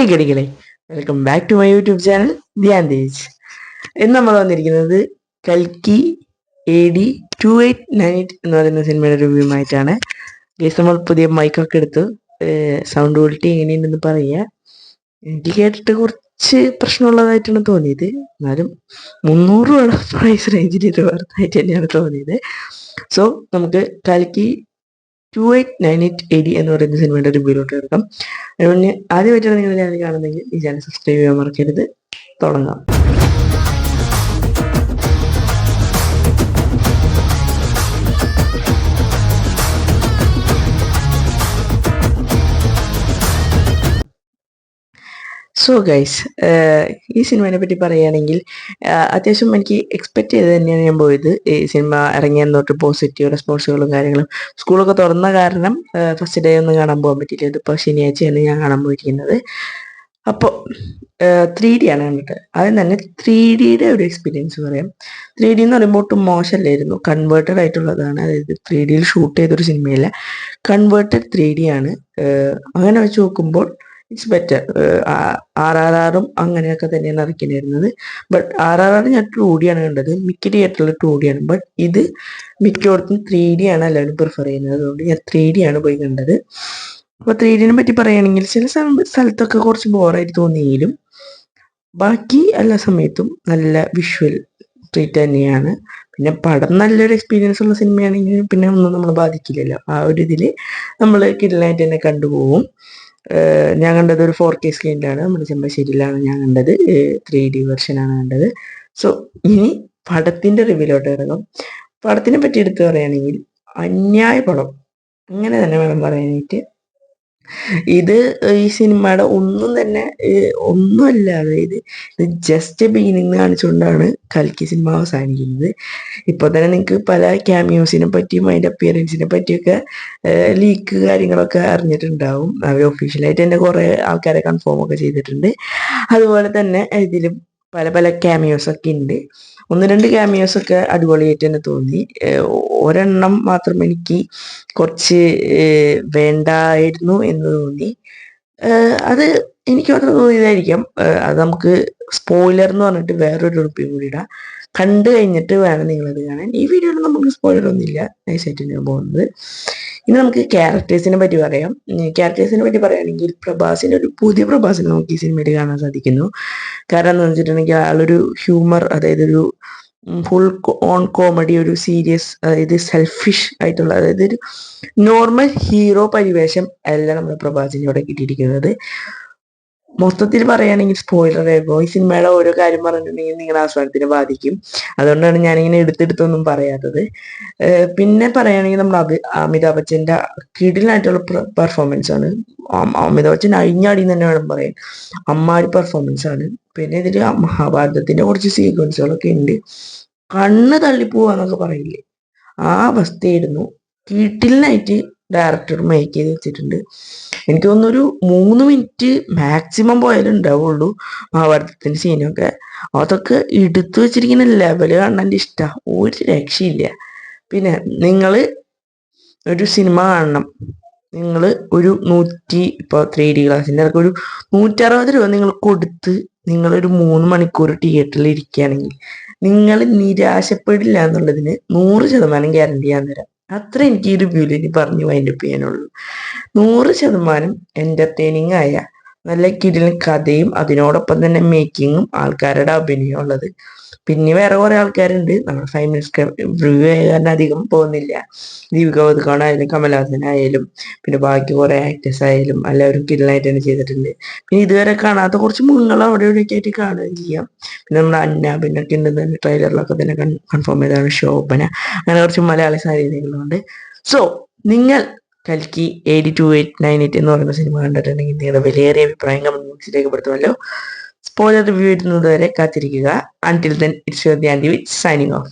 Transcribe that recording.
Hey ഗടികളെ, welcome back to my YouTube channel Dhyan Tej. ഇന്ന് നമ്മൾ വന്നിരിക്കുന്നത് കൽക്കി AD 2898 എന്ന് പറയുന്ന സിനിമയുടെ റിവ്യൂമായിട്ടാണ്. ഗൈസ്, നമ്മൾ പുതിയ മൈക്കൊക്കെ എടുത്ത് സൗണ്ട് ക്വാളിറ്റി എങ്ങനെയുണ്ടെന്ന് പറയുക. എനിക്ക് കേട്ടിട്ട് കുറച്ച് പ്രശ്നമുള്ളതായിട്ടാണ് തോന്നിയത്, എന്നാലും 300 രൂപയുടെ പ്രൈസ് റേഞ്ചിൽ ഇത് വർത്തായിട്ട് തന്നെയാണ് തോന്നിയത്. സോ നമുക്ക് കൽക്കി 2898 AD എന്ന് പറയുന്ന സിനിമയുടെ റിവ്യൂലോട്ട് എടുക്കാം. അതുകൊണ്ട് ആദ്യമായിട്ടാണ് നിങ്ങൾ ചാനൽ കാണുന്നെങ്കിൽ ഈ ചാനൽ സബ്സ്ക്രൈബ് ചെയ്യാൻ മറക്കരുത്. തുടങ്ങാം. സോ ഗൈസ്, ഈ സിനിമയെ പറ്റി പറയുകയാണെങ്കിൽ അത്യാവശ്യം എനിക്ക് എക്സ്പെക്റ്റ് ചെയ്ത് തന്നെയാണ് ഞാൻ പോയത്. ഈ സിനിമ ഇറങ്ങിയ തൊട്ട് പോസിറ്റീവ് റെസ്പോൺസുകളും കാര്യങ്ങളും. സ്കൂളൊക്കെ തുറന്ന കാരണം ഫസ്റ്റ് ഡേ ഒന്നും കാണാൻ പോകാൻ പറ്റില്ല. ഇതിപ്പോൾ ശനിയാഴ്ചയാണ് ഞാൻ കാണാൻ പോയിരിക്കുന്നത്. അപ്പോൾ 3D ആണ് കണ്ടിട്ട്. ആദ്യം തന്നെ 3Dയുടെ ഒരു എക്സ്പീരിയൻസ് പറയാം. 3D എന്ന് പറയുമ്പോൾ ഒട്ടും മോശമല്ലായിരുന്നു. കൺവേർട്ടഡ് ആയിട്ടുള്ളതാണ്, അതായത് 3Dയിൽ ഷൂട്ട് ചെയ്തൊരു സിനിമയില്ല, കൺവേർട്ടഡ് 3D ആണ്. അങ്ങനെ വെച്ച് നോക്കുമ്പോൾ ഇറ്റ്സ് ബെറ്റർ. RRRും അങ്ങനെയൊക്കെ തന്നെയാണ് ഇറക്കിയിരുന്നത്. ബട്ട് RRR ഞാൻ 2D ആണ് കണ്ടത്, മിക്ക തിയേറ്ററിൽ 2D ആണ്. ബട്ട് ഇത് മിക്കയിടത്തും 3D ആണ് എല്ലാവരും പ്രിഫർ ചെയ്യുന്നത്. അതുകൊണ്ട് ഞാൻ 3D ആണ് പോയി കണ്ടത്. അപ്പോൾ 3Dനെ പറ്റി പറയുകയാണെങ്കിൽ ചില സ്ഥലത്തൊക്കെ കുറച്ച് ബോറായിട്ട് തോന്നിയെങ്കിലും ബാക്കി എല്ലാ സമയത്തും നല്ല വിഷ്വൽ ട്രീറ്റ് തന്നെയാണ്. പിന്നെ പടം നല്ലൊരു എക്സ്പീരിയൻസ് ഉള്ള സിനിമയാണെങ്കിൽ പിന്നെ ഒന്നും നമ്മൾ ബാധിക്കില്ലല്ലോ. ആ ഒരു ഇതിൽ നമ്മൾ കിടലായിട്ട് തന്നെ കണ്ടുപോകും. ഞാൻ കണ്ടത് ഒരു 4K സ്ക്രീനിലാണ്, നമ്മുടെ ചെമ്പശ്ശേരിയിലാണ് ഞാൻ കണ്ടത്. 3D വെർഷനാണ് കണ്ടത്. സോ ഇനി പടത്തിൻ്റെ റിവ്യൂലോട്ട് ഇറങ്ങും. പടത്തിനെ പറ്റി എടുത്ത് പറയുകയാണെങ്കിൽ അന്യായ പടം, അങ്ങനെ തന്നെ വേണം പറയാനായിട്ട്. ഇത് ഈ സിനിമയുടെ ഒന്നുമല്ല, അതായത് ഇത് ജസ്റ്റ് ബിഗിനിങ് കാണിച്ചുകൊണ്ടാണ് കൽക്കി സിനിമ അവസാനിക്കുന്നത്. ഇപ്പോൾ തന്നെ നിങ്ങൾക്ക് പല ക്യാമിയോസിനെ പറ്റിയും അതിൻ്റെ അപ്പിയറൻസിനെ പറ്റിയൊക്കെ ലീക്ക് കാര്യങ്ങളൊക്കെ അറിഞ്ഞിട്ടുണ്ടാവും. അവർ ഒഫീഷ്യലായിട്ട് തന്നെ കുറേ ആൾക്കാരെ കൺഫേം ഒക്കെ ചെയ്തിട്ടുണ്ട്. അതുപോലെ തന്നെ ഇതിലും പല പല ക്യാമിയോസൊക്കെ ഉണ്ട്. 1-2 ക്യാമിയോസൊക്കെ അടിപൊളിയായിട്ട് തന്നെ തോന്നി. ഒരെണ്ണം മാത്രം എനിക്ക് കുറച്ച് വേണ്ടായിരുന്നു എന്ന് തോന്നി. അത് എനിക്ക് മാത്രം തോന്നിയതായിരിക്കാം. അത് നമുക്ക് സ്പോയിലർ എന്ന് പറഞ്ഞിട്ട് വേറൊരു ഉറപ്പിയും കൂടി ഇടാം. കണ്ടു കഴിഞ്ഞിട്ട് വേണം നിങ്ങളത് കാണാൻ. ഈ വീഡിയോയിൽ നമുക്ക് സ്പോയിലർ ഒന്നുമില്ല, നൈസായിട്ട് ഞാൻ പോകുന്നത്. ഇനി നമുക്ക് ക്യാരക്ടേഴ്സിനെ പറ്റി പറയാം. ക്യാരക്ടേഴ്സിനെ പറ്റി പറയുകയാണെങ്കിൽ ഒരു പുതിയ പ്രഭാസിനെ നമുക്ക് ഈ സിനിമയിൽ കാണാൻ സാധിക്കുന്നു. കാരണം എന്താണെന്ന് വെച്ചിട്ടുണ്ടെങ്കിൽ ആളൊരു ഹ്യൂമർ, അതായത് ഒരു ഫുൾ ഓൺ കോമഡി, ഒരു സീരിയസ്, അതായത് സെൽഫിഷ് ആയിട്ടുള്ള, അതായത് ഒരു നോർമൽ ഹീറോ പരിവേഷം അല്ല നമ്മുടെ പ്രഭാസിന് ഇവിടെ കിട്ടിയിരിക്കുന്നത്. മൊത്തത്തിൽ പറയുകയാണെങ്കിൽ സ്പോയിലർ ആയപ്പോൾ ഈ സിനിമയുടെ ഓരോ കാര്യം പറഞ്ഞിട്ടുണ്ടെങ്കിൽ നിങ്ങളുടെ ആസ്വാദനത്തിനെ ബാധിക്കും. അതുകൊണ്ടാണ് ഞാനിങ്ങനെ എടുത്തെടുത്തൊന്നും പറയാത്തത്. പിന്നെ പറയുകയാണെങ്കിൽ നമ്മൾ അമിതാഭ് ബച്ചൻ്റെ കിടിലായിട്ടുള്ള പെർഫോമൻസ് ആണ്. അമിതാഭ് ബച്ചൻ അഴിഞ്ഞാടി തന്നെ വേണം പറയാൻ, അമ്മാരി പെർഫോമൻസ് ആണ്. പിന്നെ ഇതിൽ മഹാഭാരതത്തിൻ്റെ കുറച്ച് സീക്വൻസുകളൊക്കെ ഉണ്ട്, കണ്ണ് തള്ളിപ്പോവാന്നൊക്കെ പറയില്ലേ, ആ അവസ്ഥയായിരുന്നു. കിടിലായിട്ട് ഡയറക്ടർ മേക്ക് ചെയ്ത് വെച്ചിട്ടുണ്ട്. എനിക്ക് തോന്നുന്നു ഒരു 3 മിനിറ്റ് മാക്സിമം പോയാലും ഉണ്ടാവുള്ളൂ മഹാഭാരതത്തിൻ്റെ സീനൊക്കെ. അതൊക്കെ എടുത്തു വെച്ചിരിക്കുന്ന ലെവല് കാണാൻ എൻ്റെ ഇഷ്ടമാണ്, ഒരു രക്ഷയില്ല. പിന്നെ നിങ്ങൾ ഒരു സിനിമ കാണണം, നിങ്ങൾ ഒരു 3D ഗ്ലാസിൻ്റെ അതൊക്കെ ഒരു 160 രൂപ നിങ്ങൾ കൊടുത്ത് നിങ്ങളൊരു 3 മണിക്കൂർ തിയേറ്ററിൽ ഇരിക്കുകയാണെങ്കിൽ നിങ്ങൾ നിരാശപ്പെടില്ല എന്നുള്ളതിന് 100% ഗ്യാരണ്ടി ഞാൻ തരാം. അത്ര എനിക്ക് ഈ റിവ്യൂവിൽ ഇനി പറഞ്ഞ് വൈൻഡപ്പ് ചെയ്യാനുള്ളൂ. 100% എൻ്റർടൈനിങ് ആയ നല്ല കിടിലൻ കഥയും അതിനോടൊപ്പം തന്നെ മേക്കിങ്ങും ആൾക്കാരുടെ അഭിനയം ഉള്ളത്. പിന്നെ വേറെ കുറേ ആൾക്കാരുണ്ട്, നമ്മൾ 5 മിനിറ്റ്സ് റിവ്യൂ ചെയ്യാൻ അധികം പോകുന്നില്ല. ദീപിക പദുക്കോണായാലും കമലഹാസനായാലും പിന്നെ ബാക്കി കുറേ ആക്ടേഴ്സ് ആയാലും എല്ലാവരും കിടിലായിട്ട് തന്നെ ചെയ്തിട്ടുണ്ട്. പിന്നെ ഇതുവരെ കാണാത്ത കുറച്ച് മുഖങ്ങൾ അവിടെ ഇവിടെയൊക്കെ ആയിട്ട് കാണുകയും ചെയ്യാം. പിന്നെ നമ്മുടെ അന്നാബിനൊക്കെ ഉണ്ടെന്ന് ട്രെയിലറിലൊക്കെ തന്നെ കൺഫേം ചെയ്താണ്. ശോഭന, അങ്ങനെ കുറച്ച് മലയാളി സാധ്യതകളുണ്ട്. സോ നിങ്ങൾ കൽക്കി AD 2898 എന്ന് പറയുന്ന സിനിമ കണ്ടിട്ടുണ്ടെങ്കിൽ നിങ്ങളുടെ വിലയേറിയ അഭിപ്രായം കമന്റ് ബോക്സിൽ രേഖപ്പെടുത്തുമല്ലോ. സ്പോയിലർ റിവ്യൂ ഇടുന്നത് വരെ കാത്തിരിക്കുക. Until then, it's your Dhyan Devi signing off.